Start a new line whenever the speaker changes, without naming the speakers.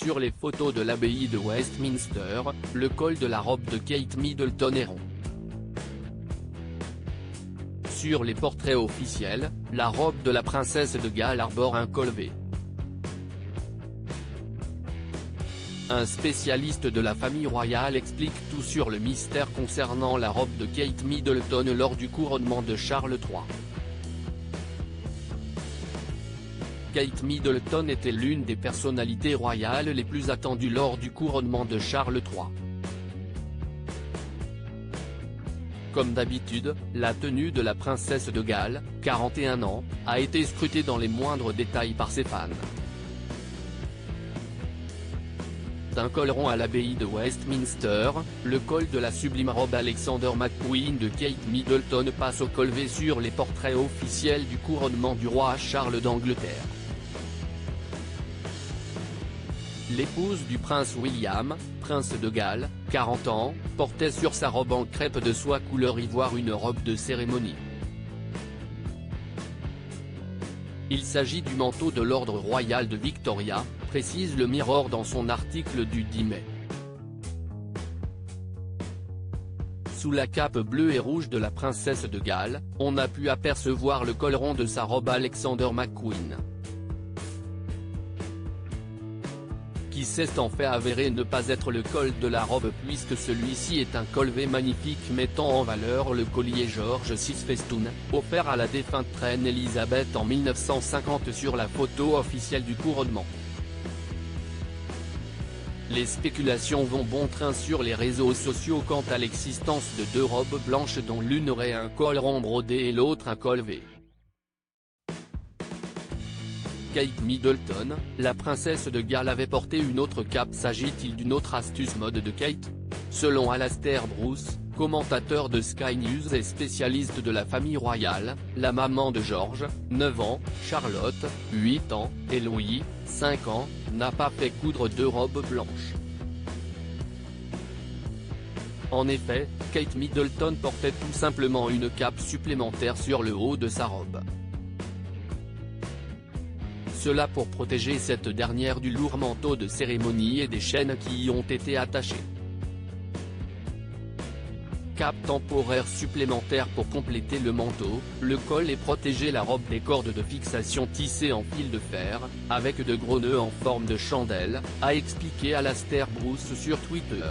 Sur les photos de l'abbaye de Westminster, le col de la robe de Kate Middleton est rond. Sur les portraits officiels, la robe de la princesse de Galles arbore un col V. Un spécialiste de la famille royale explique tout sur le mystère concernant la robe de Kate Middleton lors du couronnement de Charles III. Kate Middleton était l'une des personnalités royales les plus attendues lors du couronnement de Charles III. Comme d'habitude, la tenue de la princesse de Galles, 41 ans, a été scrutée dans les moindres détails par ses fans. D'un col rond à l'abbaye de Westminster, le col de la sublime robe Alexander McQueen de Kate Middleton passe au col V sur les portraits officiels du couronnement du roi Charles d'Angleterre. L'épouse du prince William, prince de Galles, 40 ans, portait sur sa robe en crêpe de soie couleur ivoire une robe de cérémonie. Il s'agit du manteau de l'ordre royal de Victoria, précise le Mirror dans son article du 10 mai. Sous la cape bleue et rouge de la princesse de Galles, on a pu apercevoir le col rond de sa robe Alexander McQueen, qui s'est en fait avéré ne pas être le col de la robe puisque celui-ci est un col V magnifique mettant en valeur le collier George VI Festoon, offert à la défunte reine Elisabeth en 1950 sur la photo officielle du couronnement. Les spéculations vont bon train sur les réseaux sociaux quant à l'existence de deux robes blanches dont l'une aurait un col rond brodé et l'autre un col V. Kate Middleton, la princesse de Galles avait porté une autre cape. S'agit-il d'une autre astuce mode de Kate? Selon Alastair Bruce, commentateur de Sky News et spécialiste de la famille royale, la maman de George, 9 ans, Charlotte, 8 ans, et Louis, 5 ans, n'a pas fait coudre deux robes blanches. En effet, Kate Middleton portait tout simplement une cape supplémentaire sur le haut de sa robe. Cela pour protéger cette dernière du lourd manteau de cérémonie et des chaînes qui y ont été attachées. Cape temporaire supplémentaire pour compléter le manteau, le col et protéger la robe des cordes de fixation tissées en fil de fer, avec de gros nœuds en forme de chandelle, a expliqué Alastair Bruce sur Twitter.